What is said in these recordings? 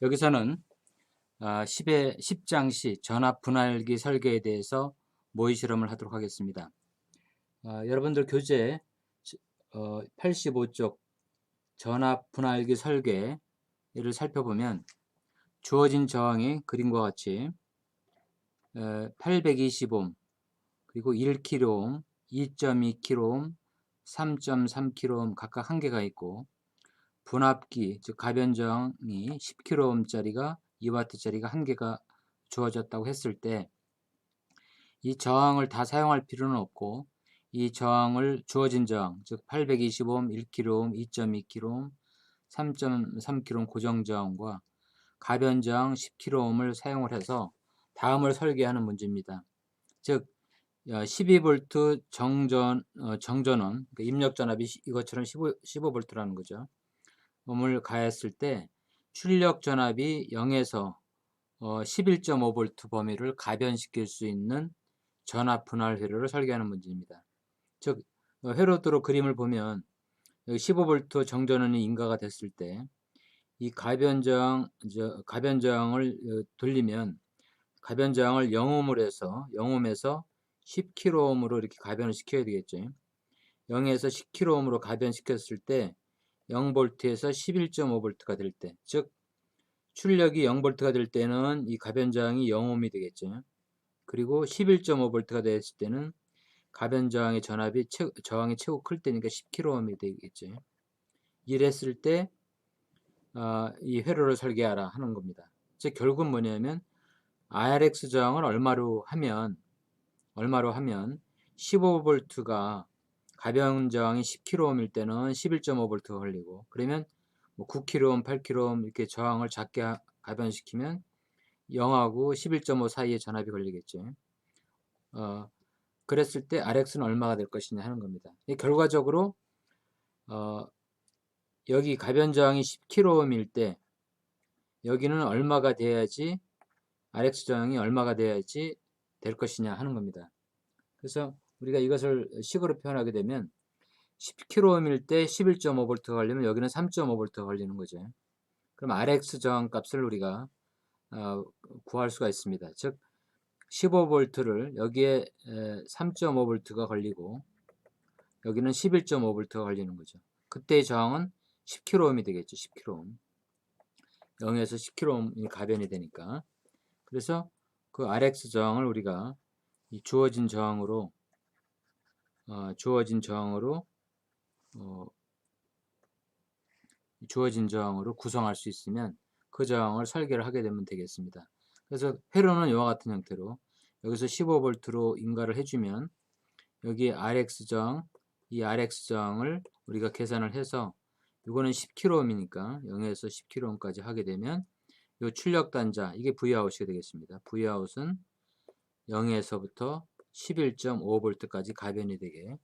여기서는 10장시 전압 분할기 설계에 대해서 모의 실험을 하도록 하겠습니다. 여러분들 교재 85쪽 전압 분할기 설계를 살펴보면 주어진 저항이 그림과 같이 820옴, 그리고 1kΩ, 2.2kΩ, 3.3kΩ 각각 한 개가 있고, 분압기 즉 가변 저항이 10kΩ짜리가 2W짜리가 한 개가 주어졌다고 했을 때 이 저항을 다 사용할 필요는 없고, 이 저항을 주어진 저항 즉 820옴, 1kΩ, 2.2kΩ, 3.3kΩ 고정 저항과 가변 저항 10kΩ을 사용을 해서 다음을 설계하는 문제입니다. 즉 12V 정전원, 그러니까 입력 전압이 이것처럼 15V라는 거죠. 을 가했을 때 출력 전압이 0에서 11.5V 범위를 가변시킬 수 있는 전압 분할 회로를 설계하는 문제입니다. 즉 회로도로 그림을 보면 15V 정전원이 인가가 됐을 때 이 가변 저항을 돌리면 가변 저항을 0옴에서 10kΩ으로 이렇게 가변을 시켜야 되겠죠. 0에서 10kΩ으로 가변시켰을 때 0V에서 11.5V가 될 때, 즉 출력이 0V가 될 때는 이 가변 저항이 0옴이 되겠죠. 그리고 11.5V가 됐을 때는 가변 저항의 저항이 최고 클 때니까 10kΩ이 되겠죠. 이랬을 때 이 회로를 설계하라 하는 겁니다. 즉 결국은 뭐냐면 RX 저항을 얼마로 하면 15V가 가변 저항이 10kΩ일 때는 11.5V가 걸리고, 그러면 9kΩ, 8kΩ 이렇게 저항을 작게 가변시키면 0하고 11.5 사이에 전압이 걸리겠죠. 그랬을 때 RX는 얼마가 될 것이냐 하는 겁니다. 결과적으로 여기 가변 저항이 10kΩ일 때 여기는 얼마가 돼야지, RX 저항이 얼마가 돼야지 될 것이냐 하는 겁니다. 그래서 우리가 이것을 식으로 표현하게 되면 10kΩ일 때 11.5V가 걸리면 여기는 3.5V가 걸리는 거죠. 그럼 RX 저항 값을 우리가 구할 수가 있습니다. 즉 15V를 여기에 3.5V가 걸리고 여기는 11.5V가 걸리는 거죠. 그때의 저항은 10kΩ이 되겠죠. 10kΩ. 0에서 10kΩ이 가변이 되니까. 그래서 그 RX 저항을 우리가 이 주어진 저항으로 구성할 수 있으면 그 저항을 설계를 하게 되면 되겠습니다. 그래서 회로는 이와 같은 형태로 여기서 15V로 인가를 해주면 여기 RX 저항, 이 RX 저항을 우리가 계산을 해서 이거는 10kΩ이니까 0에서 10kΩ까지 하게 되면 이 출력 단자, 이게 Vout이 되겠습니다. Vout은 0에서부터 11.5V까지 가변이 되게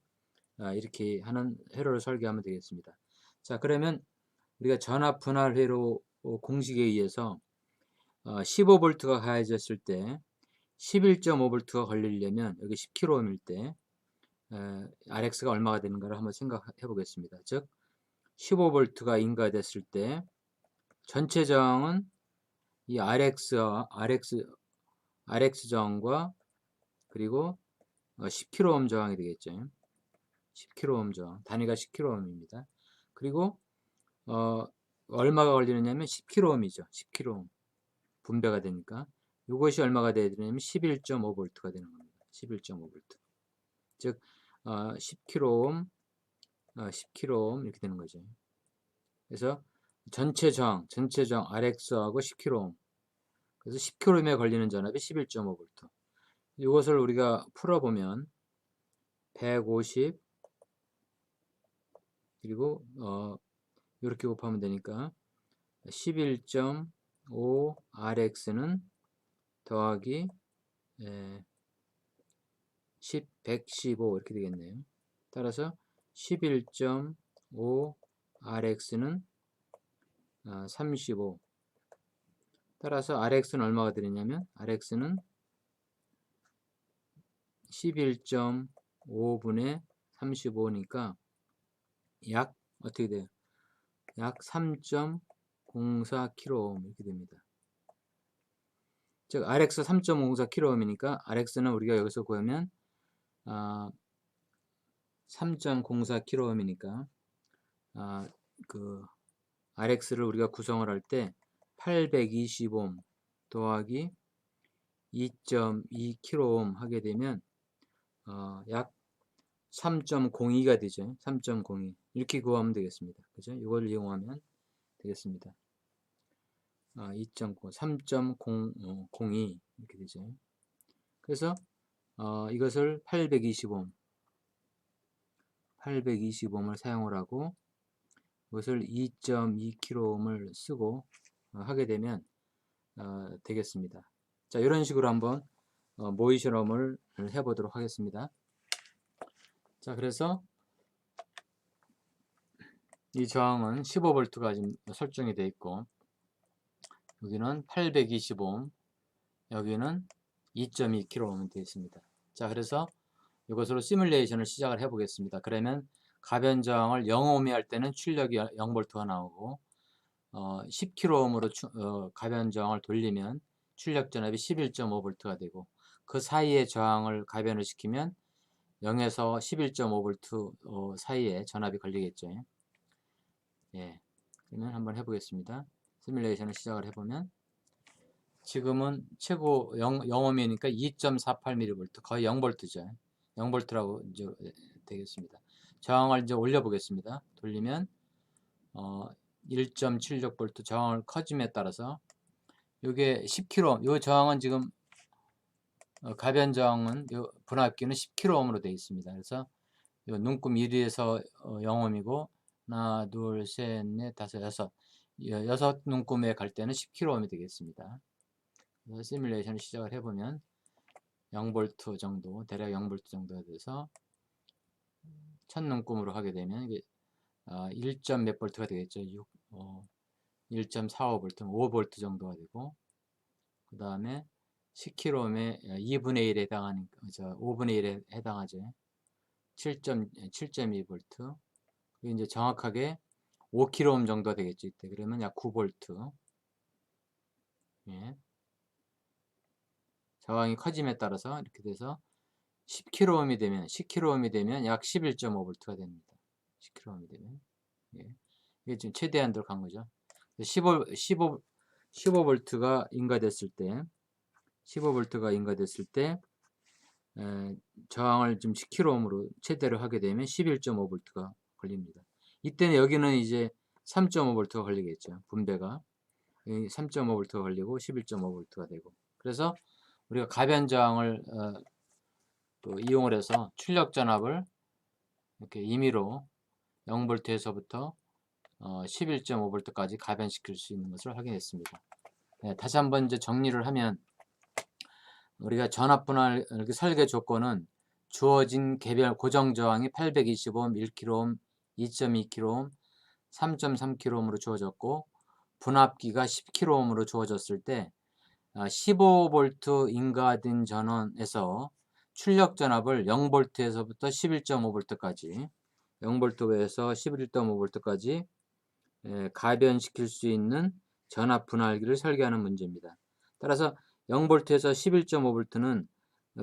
이렇게 하는 회로를 설계하면 되겠습니다. 자, 그러면 우리가 전압 분할 회로 공식에 의해서 15V가 가해졌을 때 11.5V가 걸리려면 여기 10kΩ일 때 RX가 얼마가 되는가를 한번 생각해 보겠습니다. 즉 15V가 인가됐을 때 전체 저항은 이 RX 저항과 그리고 10kΩ 저항이 되겠죠. 10kΩ 저항, 단위가 10kΩ입니다. 그리고 얼마가 걸리느냐면 10kΩ이죠. 10kΩ 분배가 되니까 이것이 얼마가 돼야 되냐면 11.5V가 되는 겁니다. 11.5V. 즉 10kΩ, 10kΩ 이렇게 되는 거죠. 그래서 전체 저항 RX하고 10kΩ. 그래서 10kΩ에 걸리는 전압이 11.5V. 이것을 우리가 풀어보면 150 그리고 이렇게 곱하면 되니까 11.5 RX는 더하기 115 이렇게 되겠네요. 따라서 11.5 RX는 35. 따라서 RX는 얼마가 되느냐면 RX는 11.5분의 35니까 약 어떻게 돼요? 약 3.05 3.04kΩ 이렇게 됩니다. 즉 RX 3.04kΩ이니까 RX는 우리가 여기서 구하면 3.04kΩ이니까 그 RX를 우리가 구성을 할 때 820옴 더하기 2.2kΩ 하게 되면 약 3.02가 되죠. 3.02 이렇게 구하면 되겠습니다. 그죠? 이걸 이용하면 되겠습니다. 2.9, 3.002 이렇게 되죠. 그래서 이것을 820옴을 사용을 하고 이것을 2.2kΩ을 쓰고 하게 되면 되겠습니다. 자, 이런 식으로 한번 모의 실험을 해보도록 하겠습니다. 자, 그래서 이 저항은 15V가 지금 설정이 되어 있고 여기는 820옴 여기는 2.2kΩ 되어 있습니다. 자, 그래서 이것으로 시뮬레이션을 시작을 해 보겠습니다. 그러면 가변 저항을 0옴이 할 때는 출력이 0V가 나오고 10kΩ으로 가변 저항을 돌리면 출력 전압이 11.5V가 되고 그 사이에 저항을 가변을 시키면 0에서 11.5V 사이에 전압이 걸리겠죠. 예, 그러면 한번 해보겠습니다. 시뮬레이션을 시작을 해보면 지금은 최고 0옴이니까 2.48mV 거의 0V죠. 0V라고 이제 되겠습니다. 저항을 이제 올려보겠습니다. 돌리면 1.76V 저항을 커짐에 따라서 이게 10kΩ 이 저항은 지금 가변 저항은 분압기는 10kΩ으로 되어 있습니다. 그래서 눈금 1에서 0옴이고 하나 둘 셋 넷 다섯 여섯 눈금에 갈 때는 10kΩ이 되겠습니다. 그래서 시뮬레이션을 시작을 해보면 0V 정도 대략 0V 정도가 돼서 첫 눈금으로 하게 되면 이게 1. 몇 볼트가 되겠죠. 1.45V, 5V 정도가 되고 그 다음에 10kΩ에 2분의 1에 해당하니까 5분의 1에 해당하죠. 7.2V 그리고 이제 정확하게 5kΩ 정도가 되겠죠. 이때 그러면 약 9V 예. 저항이 커짐에 따라서 이렇게 돼서 10kΩ이 되면 약 11.5V가 됩니다. 10kΩ이 되면 예. 이게 지금 최대한도로 간 거죠. 15V가 인가됐을 때 15V가 인가됐을 때 저항을 좀 10kΩ으로 최대로 하게 되면 11.5V가 걸립니다. 이때는 여기는 이제 3.5V가 걸리겠죠. 분배가 3.5V가 걸리고 11.5V가 되고 그래서 우리가 가변 저항을 또 이용을 해서 출력 전압을 이렇게 임의로 0V에서부터 11.5V까지 가변시킬 수 있는 것을 확인했습니다. 네, 다시 한번 이제 정리를 하면 우리가 전압 분할 설계 조건은 주어진 개별 고정 저항이 820옴, 1kΩ, 2.2kΩ, 3.3kΩ으로 주어졌고 분압기가 10kΩ으로 주어졌을 때 15V 인가된 전원에서 출력 전압을 0V에서부터 11.5V까지 0V에서 11.5V까지 가변시킬 수 있는 전압 분할기를 설계하는 문제입니다. 따라서 0V에서 11.5V는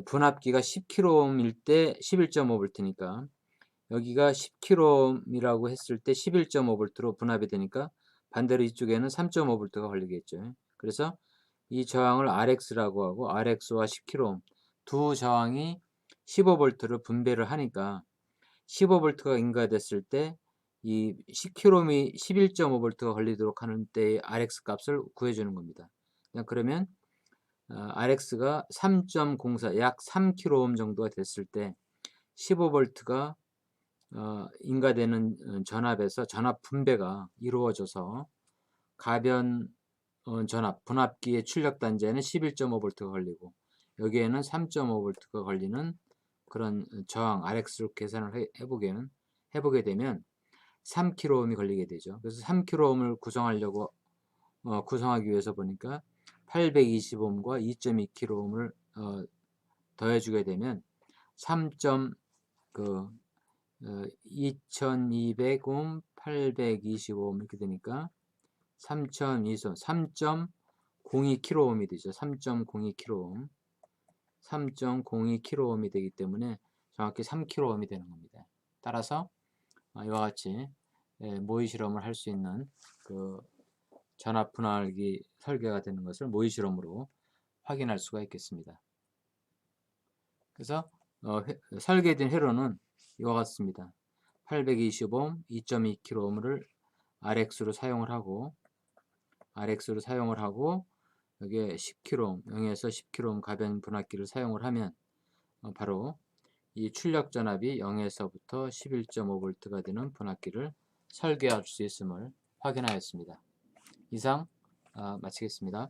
분압기가 10kΩ일 때 11.5V니까 여기가 10kΩ이라고 했을 때 11.5V로 분압이 되니까 반대로 이쪽에는 3.5V가 걸리겠죠. 그래서 이 저항을 RX라고 하고 RX와 10kΩ 두 저항이 15V를 분배를 하니까 15V가 인가됐을 때 이 10kΩ이 11.5V가 걸리도록 하는 때의 RX 값을 구해주는 겁니다. 그러면 RX가 3.04 약 3kΩ 정도가 됐을 때 15V가 인가되는 전압에서 전압 분배가 이루어져서 가변 전압 분압기의 출력 단자에는 11.5V가 걸리고 여기에는 3.5V가 걸리는 그런 저항 RX로 계산을 해보게 되면 3kΩ이 걸리게 되죠. 그래서 3kΩ을 구성하기 위해서 보니까 820옴과 2.2kΩ를 더해주게 되면 2200옴, 820옴 이렇게 되니까 3.2소 3.02kΩ이 되죠. 3.02kΩ 3.02kΩ이 되기 때문에 정확히 3kΩ이 되는 겁니다. 따라서 이와 같이 모의 실험을 할 수 있는 그 전압 분할기 설계가 되는 것을 모의 실험으로 확인할 수가 있겠습니다. 그래서 설계된 회로는 이와 같습니다. 820옴 2.2kΩ를 RX로 사용을 하고 여기에 10kΩ 0에서 10kΩ 가변 분할기를 사용을 하면 바로 이 출력 전압이 0에서부터 11.5V가 되는 분할기를 설계할 수 있음을 확인하였습니다. 이상 마치겠습니다.